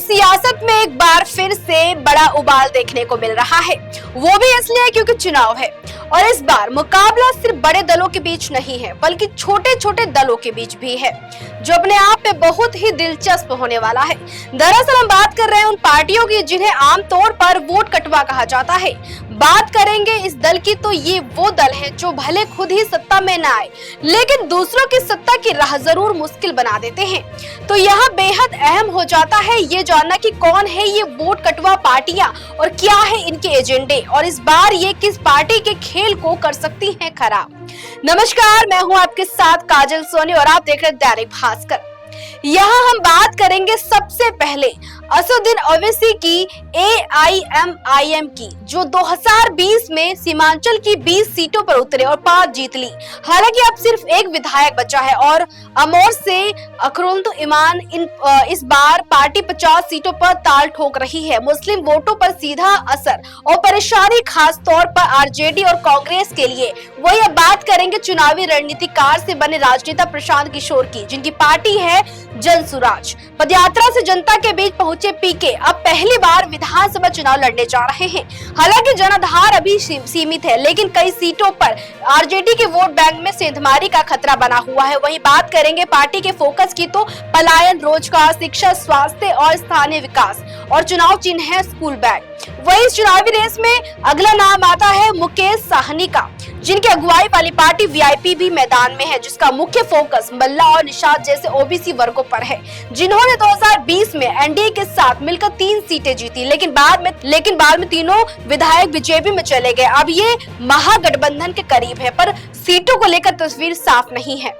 सियासत में एक बार फिर से बड़ा उबाल देखने को मिल रहा है, वो भी इसलिए क्योंकि चुनाव है और इस बार मुकाबला सिर्फ बड़े दलों के बीच नहीं है बल्कि छोटे छोटे दलों के बीच भी है, जो अपने आप में बहुत ही दिलचस्प होने वाला है। दरअसल हम बात कर रहे हैं उन पार्टियों की जिन्हें आमतौर पर वोट कटवा कहा जाता है। बात करेंगे इस दल की तो ये वो दल है जो भले खुद ही सत्ता में न आए लेकिन दूसरों की सत्ता की राह जरूर मुश्किल बना देते हैं। तो यहाँ बेहद अहम हो जाता है ये जानना कि कौन है ये वोट कटवा पार्टियां और क्या है इनके एजेंडे और इस बार ये किस पार्टी के खेल को कर सकती हैं खराब। नमस्कार, मैं हूँ आपके साथ काजल सोनी और आप देख रहे हैं दैनिक भास्कर। यहाँ हम बात करेंगे सबसे पहले असदुद्दीन ओवैसी की AIMIM की, जो 2020 में सीमांचल की 20 सीटों पर उतरे और 5 जीत ली। हालांकि अब सिर्फ एक विधायक बचा है और अमौर से अखरुल ईमान इस बार पार्टी 50 सीटों पर ताल ठोक रही है। मुस्लिम वोटों पर सीधा असर और परेशानी खास तौर पर RJD और कांग्रेस के लिए। वही अब बात करेंगे चुनावी रणनीतिकार से बने राजनेता प्रशांत किशोर की, जिनकी पार्टी है जनसुराज। पदयात्रा से जनता के बीच पहुंचे पीके अब पहली बार विधानसभा चुनाव लड़ने जा रहे हैं। हालांकि जनाधार अभी सीमित है लेकिन कई सीटों पर RJD के वोट बैंक में सेंधमारी का खतरा बना हुआ है। वहीं बात करेंगे पार्टी के फोकस की तो पलायन, रोजगार, शिक्षा, स्वास्थ्य और स्थानीय विकास और चुनाव चिन्ह है स्कूल बैग। वही इस चुनावी रेस में अगला नाम आता है मुकेश साहनी का, जिनकी अगुवाई वाली पार्टी VIP भी मैदान में है, जिसका मुख्य फोकस मल्ला और निषाद जैसे OBC वर्गों पर है, जिन्होंने 2020 में NDA के साथ मिलकर 3 सीटें जीती लेकिन बाद में तीनों विधायक BJP में चले गए। अब ये महागठबंधन के करीब है पर सीटों को लेकर तस्वीर साफ नहीं है।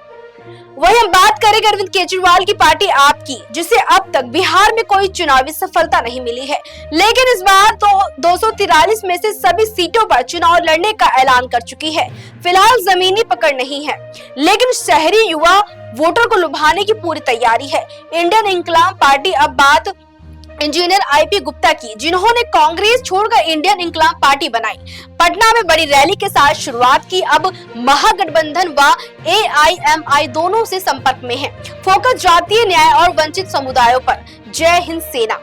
वही हम बात करेंगे अरविंद केजरीवाल की पार्टी आप की, जिसे अब तक बिहार में कोई चुनावी सफलता नहीं मिली है लेकिन इस बार तो 243 में से सभी सीटों पर चुनाव लड़ने का ऐलान कर चुकी है। फिलहाल जमीनी पकड़ नहीं है लेकिन शहरी युवा वोटर को लुभाने की पूरी तैयारी है। इंडियन इंकलाब पार्टी अब बात इंजीनियर IP गुप्ता की, जिन्होंने कांग्रेस छोड़कर इंडियन इंकलाब पार्टी बनाई। पटना में बड़ी रैली के साथ शुरुआत की। अब महागठबंधन व AIMI दोनों से संपर्क में है। फोकस जातीय न्याय और वंचित समुदायों पर। जय हिंद सेना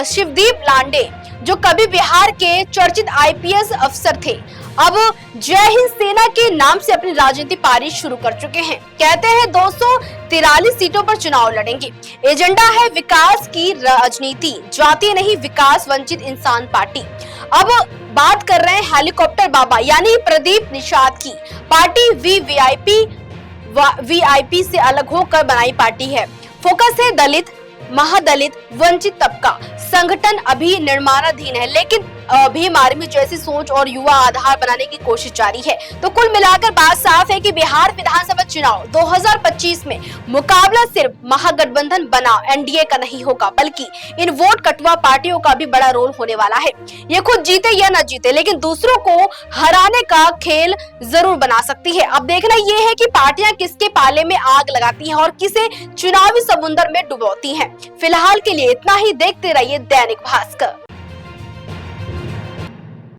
शिवदीप लांडे, जो कभी बिहार के चर्चित IPS अफसर थे, अब जय हिंद सेना के नाम से अपनी राजनीति पारी शुरू कर चुके हैं। कहते हैं 243 सीटों पर चुनाव लड़ेंगे। एजेंडा है विकास की राजनीति, जातीय नहीं, विकास वंचित इंसान पार्टी। अब बात कर रहे हैं हेलीकॉप्टर बाबा यानी प्रदीप निषाद की। पार्टी VIP से अलग होकर बनाई पार्टी है। फोकस है दलित, महादलित, वंचित तबका। संगठन अभी निर्माणाधीन है लेकिन भीम आर्मी जैसी सोच और युवा आधार बनाने की कोशिश जारी है। तो कुल मिलाकर बात साफ है कि बिहार विधानसभा चुनाव 2025 में मुकाबला सिर्फ महागठबंधन बना NDA का नहीं होगा बल्कि इन वोट कटवा पार्टियों का भी बड़ा रोल होने वाला है। ये खुद जीते या न जीते लेकिन दूसरों को हराने का खेल जरूर बना सकती है। अब देखना ये है कि पार्टियां किसके पाले में आग लगाती हैं और किसे चुनावी समुद्र में डुबोती हैं। फिलहाल के लिए इतना ही। देखते रहिए दैनिक भास्कर।